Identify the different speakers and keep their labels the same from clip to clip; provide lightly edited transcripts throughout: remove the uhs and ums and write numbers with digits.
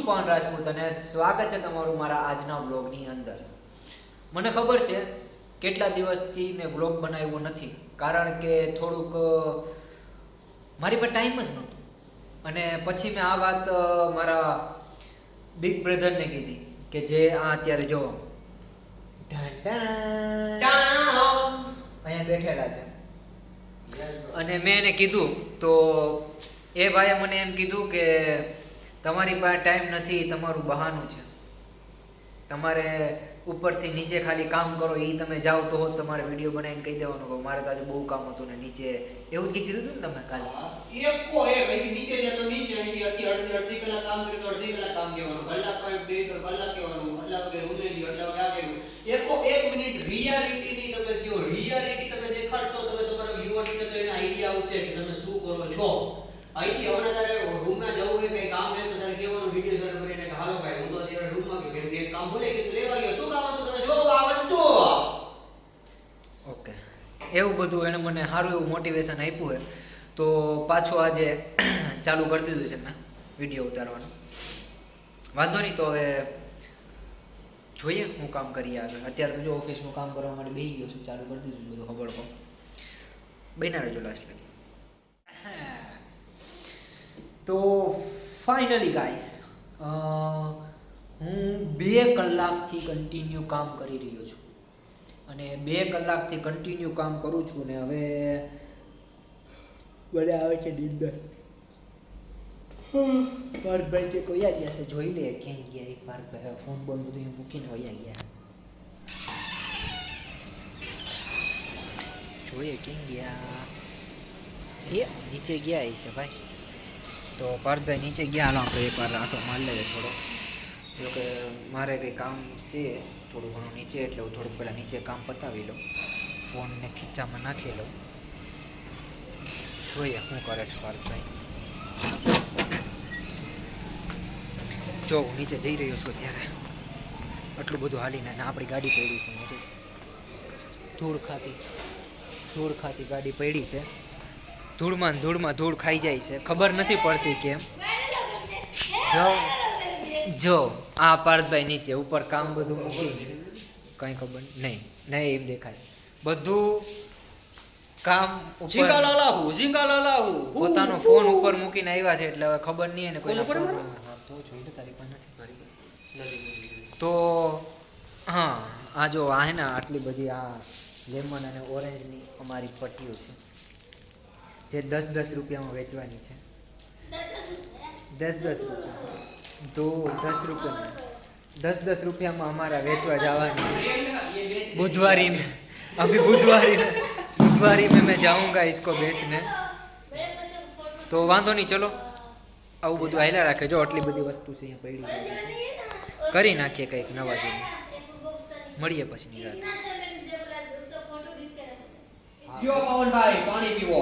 Speaker 1: પવન રાજપૂત અને સ્વાગત છે તમારું મારા આજના વ્લોગની અંદર. મને ખબર છે કેટલા દિવસથી મેં વ્લોગ બનાવ્યો નથી, કારણ કે થોડુંક મારી પાસે ટાઈમ જ નહોતો. અને પછી મેં આ વાત મારા બિગ બ્રધરને કીધી કે જે આ અત્યારે જો અહીંયા બેઠેલા છે, અને મેં એને કીધું તો એ ભાઈએ મને એમ કીધું કે તમારી પાસે ટાઈમ નથી, તમારું બહાનું છે, તમારે ઉપરથી નીચે ખાલી કામ કરો, એ તમે જાઓ તો તમારે વિડીયો બનાવીને કહી દેવાનું કે મારે તો આજે બહુ કામ હતું ને નીચે, એવું જ કીધું હતું ને તમે કાલે.
Speaker 2: નીચે જતો નીચે અડધી કલાક કામ કર્યું તો અડધી કલાક કામ કહેવાનું, કલાક કર્યું કલાક કહેવાનું, આટલા વાગે રૂમે ગયો આટલા વાગે આ કર્યું. એક મિનિટ રિયાલિટી ની તમે કહો, રિયાલિટી તમે દેખાડશો તમે તમારા વ્યુઅર્સ ને તો એને આઈડિયા આવશે કે તમે શું કરો છો. અહીંથી હમણાં તારે રૂમમાં જવું હોય કઈ કામ હોય તો તારે કહેવાનું વિડીયો શેર કરીને કે હાલો ભાઈ હું તો અત્યારે રૂમમાં ગયો, કેમ કે એક કામ ભૂલે ગયું લેવા ગયો, શું કામ હતું તમે જોવો આ વસ્તુ.
Speaker 1: ઓકે, એવું બધું એને મને સારું એવું મોટિવેશન આપ્યું છે, તો પાછું આજે ચાલુ કરી દીધું છે મેં વિડીયો ઉતારવાનું. વાંધો નહીં, તો હવે જોઈએ હું કામ કરીએ આગળ. અત્યારે તો જો ઓફિસનું કામ કરવા માટે બેસી ગયો છું, ચાલુ કરી દીધું બધું ખબર પડો. બન્યા રહેજો લાસ્ટ લગી. તો ફાઇનલી ગાઈસ, હું 2 કલાકથી કન્ટિન્યુ કામ કરી રહ્યો છું, અને 2 કલાકથી કન્ટિન્યુ કામ કરું છું ને હવે મને આવે છે નીંદર. પાર્થભાઈ કે કોઈ ગયા છે, જોઈ લે ક્યાંય ગયા. એક પાર્થભાઈ ફોન બોન બધું મૂકીને વયા ગયા, જોઈએ ક્યાં ગયા. એ નીચે ગયા છે ભાઈ. તો પાર્થભાઈ નીચે ગયા, હાલો આપણે એકવાર આટો મારી લઈએ થોડો. જો કે મારે કંઈ કામ છે થોડું ઘણું નીચે, એટલે હું થોડુંક પહેલાં નીચે કામ પતાવી લઉં, ફોનને ખીચામાં નાખી લઉં. જોઈએ શું કરે છે પાર્થભાઈ. જો હું નીચે જઈ રહ્યો છું ત્યારે આટલું બધું હાલીને આપણી ગાડી પડી છે નીચે, ધૂળ ખાતી ગાડી પડી છે. ધૂળમાં ધૂળ ખાઈ જાય છે, ખબર નથી પડતી કેમ. જો આ પાર્થભાઈ નીચે, ઉપર કામ બધું મૂકી, કંઈ ખબર નહીં એમ દેખાય બધું કામ પોતાનો ફોન ઉપર મૂકીને આવ્યા છે, એટલે હવે ખબર નહીં એને કોઈ તો જોઈ લે, તારી પણ નથી મારી. તો હા, આ જો આ હે ને આટલી બધી આ લેમન અને ઓરેન્જની અમારી પટ્ટીઓ છે, જે 10-10 રૂપિયામાં વેચવાની છે. 10-10 રૂપિયા તો 10 રૂપિયામાં 10-10 રૂપિયામાં અમારા વેચવા જવાની. बुधवारी में मैं जाऊंगा इसको बेचने. तो वांधो नहीं, चलो આવું બધું હાલ્યા રાખે. જો આટલી બધી વસ્તુ છે અહીંયા પડી, કરી નાખીએ કંઈક નવા જેવું. મળીએ પછી નિરાંતે.
Speaker 2: યો પવનભાઈ પાણી પીવો.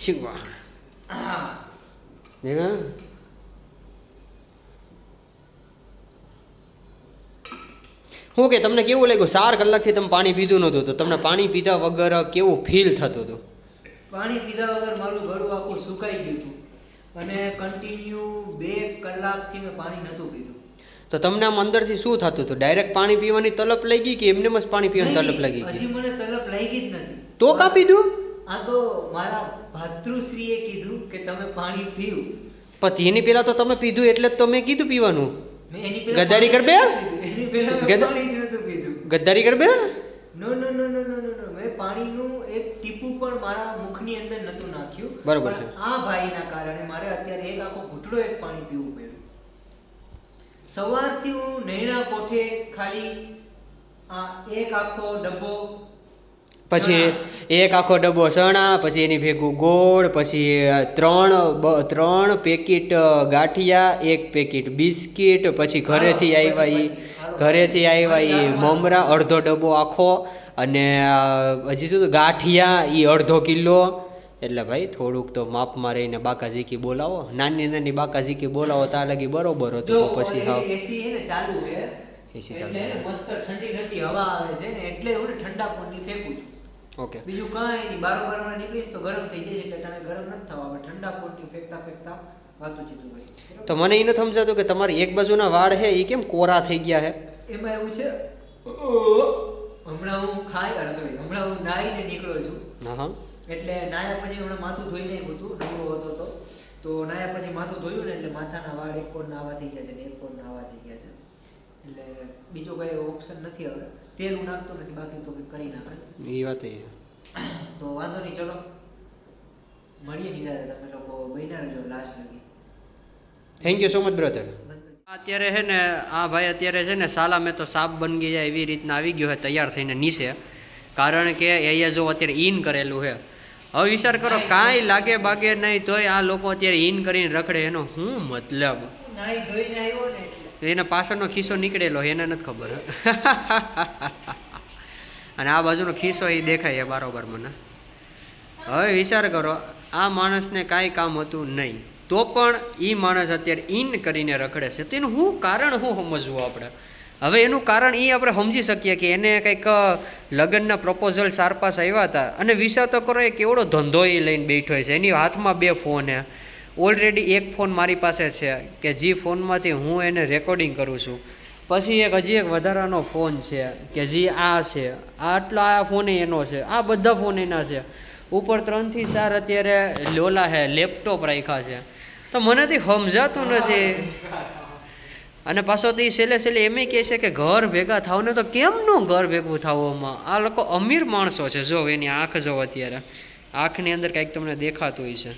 Speaker 1: શીખવા
Speaker 2: દેખા હું કે તમને કેવું લાગ્યું? 4 કલાકથી તમે પાણી પીધું નહોતું, તો તમને પાણી પીધા વગર કેવું ફીલ થતું હતું?
Speaker 1: પાણી પીધા વગર મારું ગળું આખું સુકાઈ ગયું હતું, અને કન્ટિન્યુ 2 કલાકથી મેં પાણી નહોતું પીધું.
Speaker 2: તો તમને આમ અંદરથી શું થતું હતું? ડાયરેક્ટ પાણી પીવાની તલપ લાગી કે એમને જ પાણી પીવાની તલપ લાગી?
Speaker 1: હજી મને તલપ લાગી જ નથી.
Speaker 2: તો કા પીધું?
Speaker 1: આ તો મારા ભાતૃશ્રીએ કીધું કે તમે પાણી પીવું,
Speaker 2: પણ એની પહેલા તો તમે પીધું એટલે જ તો મેં કીધું પીવાનું.
Speaker 1: મેં એની પહેલા
Speaker 2: ગદ્દારી કર બે,
Speaker 1: એની પહેલા મેં પાણી નહોતું પીધું.
Speaker 2: ગદ્દારી કર બે.
Speaker 1: નો મેં પાણીનું એક ટીપું પણ મારા મુખની અંદર નહોતું નાખ્યું.
Speaker 2: બરોબર છે.
Speaker 1: આ ભાઈના કારણે મારે અત્યારે એક આખો ઘૂંટડો એક પાણી પીવું પડ્યું. સવારથી હું નૈણા કોઠે ખાલી આ એક આખો ડબ્બો,
Speaker 2: પછી એક આખો ડબ્બો ચણા, પછી એની ભેગું ગોળ, પછી 3 પેકેટ ગાંઠિયા, 1 પેકેટ બિસ્કિટ, પછી ઘરેથી આવ્યા એ મમરા અડધો ડબ્બો આખો, અને હજી શું ગાંઠિયા એ અડધો કિલો. એટલે ભાઈ થોડુંક તો માપમાં રહીને બાકાઝીકી બોલાવો, નાની બાકાઝીકી બોલાવો ત્યાં લગી બરોબર હતું. પછી હા
Speaker 1: એસી હે ને ચાલુ છે,
Speaker 2: એસી
Speaker 1: એટલે મસ્ત ઠંડી હવા આવે છે ને, એટલે હું ઠંડા પાણી ફેંકું છું.
Speaker 2: ઓકે.
Speaker 1: બીજું કાંઈ નહીં, બારોબારમાં નીકળીશ તો ગરમ થઈ જાય એટલે તને ગરમ નથી થવા. આપણે ઠંડા પોટથી ફેંકતા ફેંકતા વાતું ચીતું ભાઈ.
Speaker 2: તો મને એ નથી સમજાતું કે તમારી એક બાજુના વાળ છે એ કેમ કોરા થઈ ગયા છે?
Speaker 1: એમાં એવું છે, હમણાં હું હમણાં હું નાહીને નીકળ્યો છું.
Speaker 2: હા. એટલે
Speaker 1: નાયા પછી હમણાં માથું ધોઈ નાખ્યું હતું, નવરો હતો તો નાયા પછી માથું ધોયું ને એટલે માથાના વાળ એક કોર નાવા થઈ ગયા છે ને એક કોર નાવા થઈ ગયા છે. એટલે બીજો કઈ ઓપ્શન નથી હવે. તેલ હું નાખતો નથી, બાકી તો કંઈક કરી નાખે.
Speaker 2: એ વાત એ
Speaker 1: તો વાંધો નહીં, ચલો મળીએ નિરાતે. તમે લોકો બન્યા રહેજો લાસ્ટ લગી.
Speaker 2: Thank you so much brother. અત્યારે છે ને આ ભાઈ અત્યારે છે ને સાલા મેં તો સાપ બની જાય એવી રીતના આવી ગયો છે તૈયાર થઈને નીચે, કારણ કે અહીંયા જો અત્યારે ઇન કરેલું છે. હવે વિચાર કરો, કાંઈ લાગે બાગે નહીં તોય આ લોકો અત્યારે ઇન કરીને રખડે, એનો શું મતલબ?
Speaker 1: નાઈ ધોઈને આવ્યો ને એટલે
Speaker 2: એના પાછળનો ખિસ્સો નીકળેલો એને નથી ખબર. અને આ બાજુનો ખિસ્સો એ દેખાય છે બરાબર મને. હવે વિચાર કરો, આ માણસને કાંઈ કામ હતું નહીં તો પણ એ માણસ અત્યારે ઇન કરીને રખડે છે. તો એનું શું કારણ શું સમજવું આપણે? હવે એનું કારણ એ આપણે સમજી શકીએ કે એને કંઈક લગ્નના પ્રપોઝલ ચાર પાસ આવ્યા હતા, અને વિચાર તો કરો એ કેવડો ધંધો એ લઈને બેઠો છે. એની હાથમાં 2 ફોન છે. ઓલરેડી એક ફોન મારી પાસે છે કે જે ફોનમાંથી હું એને રેકોર્ડિંગ કરું છું. પછી હજી એક વધારાનો ફોન છે કે જે આ છે, આટલા આ ફોન એનો છે, આ બધા ફોન એના છે. ઉપર 3 થી 4 અત્યારે લોલા છે, લેપટોપ રાખ્યા છે. તો મને તો સમજાતું નથી. અને પાછો તો એ છેલ્લે એમ કહે છે કે ઘર ભેગા થાવ ને. તો કેમનું ઘર ભેગું થવામાં? આ લોકો અમીર માણસો છે. જો એની આંખ જો, અત્યારે આંખની અંદર કંઈક તમને દેખાતું હોય છે.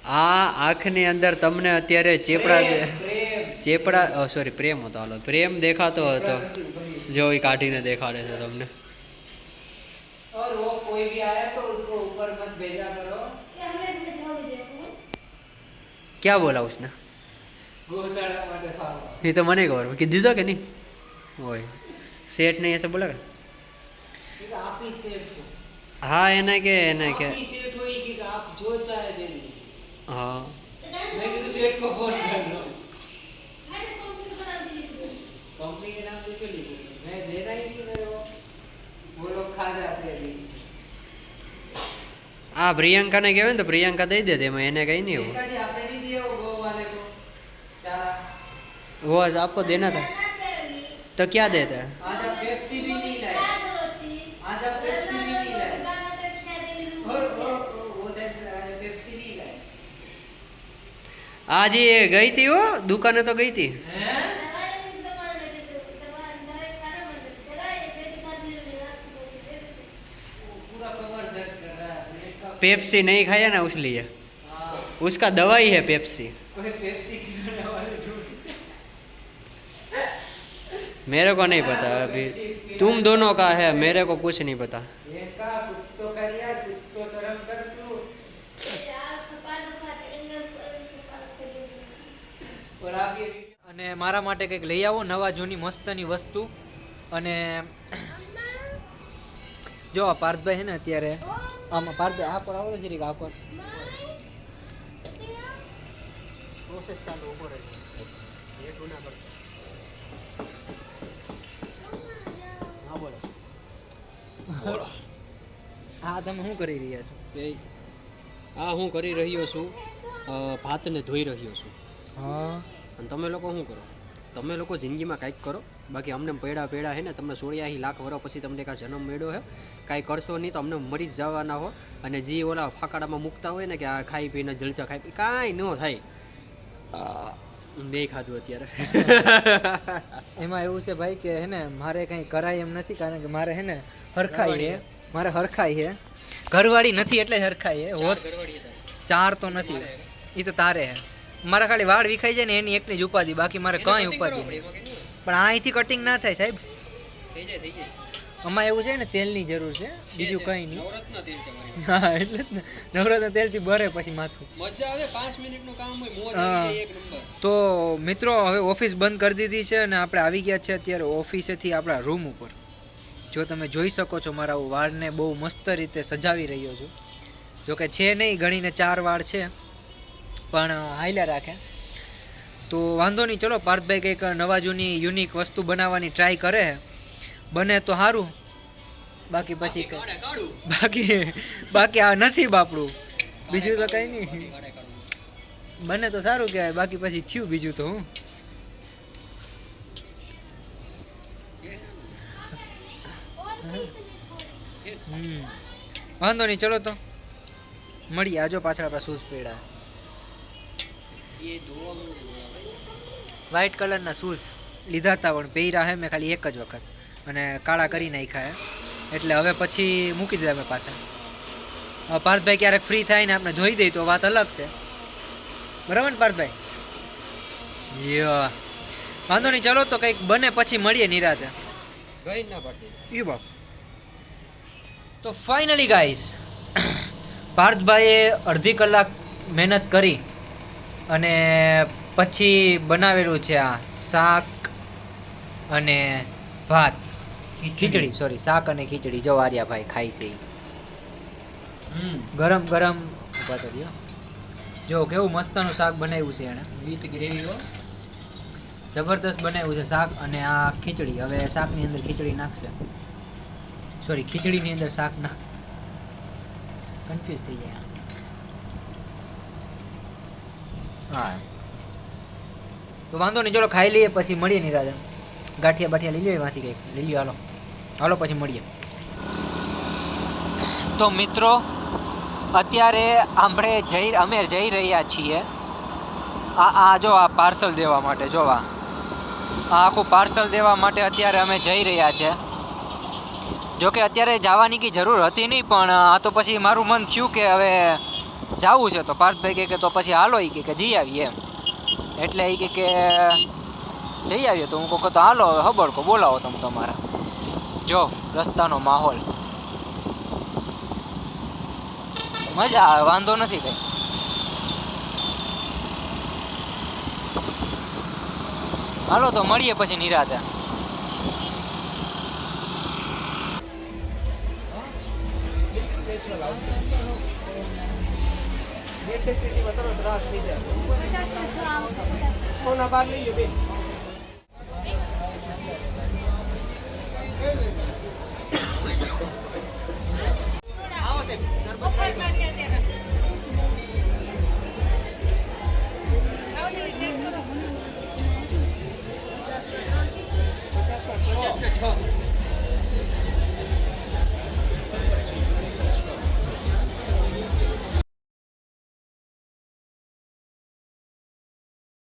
Speaker 2: આ આંખની અંદર તમને અત્યારે પ્રેમ હતો. હાલો, પ્રેમ દેખાતો હતો. જો એ કાઢીને દેખાડે છે તમને.
Speaker 1: कोई भी आया तो उसको ऊपर मत भेजा करो.
Speaker 2: क्या बोला उसने?
Speaker 1: घोसड़ा मत खाओ.
Speaker 2: ये तो मने खबर कि दीदा के नहीं ओए सेठ ने ऐसे बोला क्या?
Speaker 1: ये आप ही सेठ हो.
Speaker 2: हाँ એને કે
Speaker 1: आप ही सेठ हो कि आप जो चाहे दे दीजिए.
Speaker 2: हाँ
Speaker 1: मैं किसी सेठ को फोन कर दूं. कंपनी के नाम से क्यों लिखूं? मैं देना ही नहीं मेरे को. वो लोग खा जाते हैं बीच.
Speaker 2: આ પ્રિયંકાને કહેવાય ને તો પ્રિયંકા દઈ દે એમાં, એને કઈ નહીં हो.
Speaker 1: जी आपने नहीं दिया वो गो वाले को चारा.
Speaker 2: वो आपको देना था तो क्या देता है?
Speaker 1: आज आप पेप्सी भी नहीं लाए. आज आप पेप्सी भी नहीं लाए. और वो साइड आज पेप्सी नहीं लाए.
Speaker 2: आज ये गई थी वो दुकाने तो गई थी.
Speaker 1: हैं? पूरा कमर दर्द कर रहा है. पेट का.
Speaker 2: पेप्सी नहीं खाया ना उसलिए.
Speaker 1: हाँ.
Speaker 2: उसका दवाई है पेप्सी.
Speaker 1: कोई पेप्सी खिलाने वाले ढूंढ.
Speaker 2: मेरे को नहीं पता अभी. तुम दोनों का है, मेरे को कुछ नहीं पता.
Speaker 1: ये का कुछ तो कर यार, कुछ तो शर्म कर तू. और आप ये અને મારા માટે કંઈક લઈ આવો નવા જૂની મસ્તની વસ્તુ. અને જો આ પાર્થભાઈ છે ને અત્યારે આમાં પાર્થભાઈ આ પર આવો જરીક આ પર પ્રોસેસ ચાલુ ઉભો રહેજો. હેઠું ના કરતો. હા બોલો. હા તમે શું કરી રહ્યા છો?
Speaker 2: આ હું કરી રહ્યો છું, ભાતને ધોઈ રહ્યો છું.
Speaker 1: હા.
Speaker 2: અને તમે લોકો શું કરો? તમે લોકો જિંદગીમાં કાંઈક કરો, બાકી અમને પેડા છે ને. તમને 86 લાખ વર્ષ પછી તમને કાંઈ જન્મ મળ્યો છે, કાંઈ કરશો નહીં તો અમને મરી જ જવાના હો. અને જે ઓલા ફાકાડામાં મૂકતા હોય ને કે આ ખાઈ પીને જલચા ખાઈ પી, કાંઈ ન થાય. બે ખાધું અત્યારે.
Speaker 1: એમાં એવું છે ભાઈ કે હે ને મારે કંઈ કરાય એમ નથી, કારણ કે મારે હે ને હરખાઈ છે. મારે હરખાઈ છે, ઘરવાળી નથી એટલે હરખાઈ છે. હોત 4 તો નથી, એ તો તારે હે. મારા ખાલી વાળ વિખાઈ જાય ને એની એકની જ ઉપાધિ, બાકી મારે કંઈ ઉપાધિ નહીં. પણ અહીંથી કટિંગ ના થાય સાહેબ.
Speaker 2: થઈ જાય.
Speaker 1: આમાં એવું છે ને તેલની જરૂર છે, બીજું કંઈ નહીં.
Speaker 2: નવરત્ન તેલ છે મારી.
Speaker 1: હા એટલે જ ને, નવરત્ન તેલથી ભરે પછી માથું.
Speaker 2: મજા આવે, 5 મિનિટનું કામ હોય, મોજ આવી જાય એક નંબર.
Speaker 1: તો મિત્રો હવે ઓફિસ બંધ કરી દીધી છે અને આપણે આવી ગયા છે અત્યારે ઓફિસેથી આપણા રૂમ ઉપર. જો તમે જોઈ શકો છો મારા વાળને બહુ મસ્ત રીતે સજાવી રહ્યો છું. જોકે છે નહીં, ગણીને 4 વાળ છે પણ હાઈલા રાખે. તો વાંધો નહીં, ચલો પાર્થભાઈ કંઈક નવા જૂની યુનિક વસ્તુ બનાવવાની ટ્રાય કરે, બને તો સારું, બાકી પછી બાકી આ નસીબ આપણું, બીજું તો કંઈ નહીં. બને તો સારું કહેવાય, બાકી પછી થયું બીજું તો હું. વાંધો નહીં, ચલો તો મળીએ. આજો પાછળ આપણા શૂઝ પડ્યા, વ્હાઈટ કલરના શૂઝ લીધા હતા પણ પહેર્યા હે મેં ખાલી એક જ વખત અને કાળા કરી નાખ્યા હે, એટલે હવે પછી મૂકી દીધા મેં પાછા. પાર્થભાઈ ક્યારેક ફ્રી થાય ને આપણે ધોઈ દઈએ તો વાત અલગ છે, બરાબર ને પાર્થભાઈ? વાંધો નહીં, ચલો તો કંઈક બને પછી મળીએ નિરાતે. ઈ બાપ. તો ફાઇનલી ગાઈસ, પાર્થભાઈએ અડધી કલાક મહેનત કરી અને પછી બનાવેલું છે આ શાક અને ભાત, ખીચડી, સોરી શાક અને ખીચડી. જો આર્યાભાઈ ખાઈ છે ગરમ ગરમ. જો કેવું મસ્તનું શાક બનાવ્યું છે એણે, વિથ ગ્રેવી, જબરદસ્ત બનાવ્યું છે શાક. અને આ ખીચડી, હવે શાકની અંદર ખીચડી નાખશે, સોરી ખીચડીની અંદર શાક નાખ, કન્ફ્યુઝ થઈ જાય. હા તો વાંધો નહીં, ચલો ખાઈ લઈએ પછી મળીએ નિરાતે. ગાંઠિયા બાઠિયા લઈ લઈએ એમાંથી કંઈક લઈ લ્યો. હાલો પછી મળીએ. તો મિત્રો અત્યારે અમે જઈ રહ્યા છીએ આ જો આ પાર્સલ દેવા માટે. જો આ આખું પાર્સલ દેવા માટે અત્યારે અમે જઈ રહ્યા છે. જોકે અત્યારે જવાની કંઈ જરૂર હતી નહીં, પણ આ તો પછી મારું મન થયું કે હવે જવું છે, તો પાર્થભાઈ કહે તો પછી હાલો, એ કે જઈ આવીએ એમ. એટલે એ કે જઈ આવીએ, તો હું કહું તો હાલો હવે હબડકો બોલાવો તમે તમારા. જો રસ્તાનો માહોલ મજા આવે, વાંધો નથી કંઈ. હાલો તો મળીએ પછી નિરાતે.
Speaker 2: છ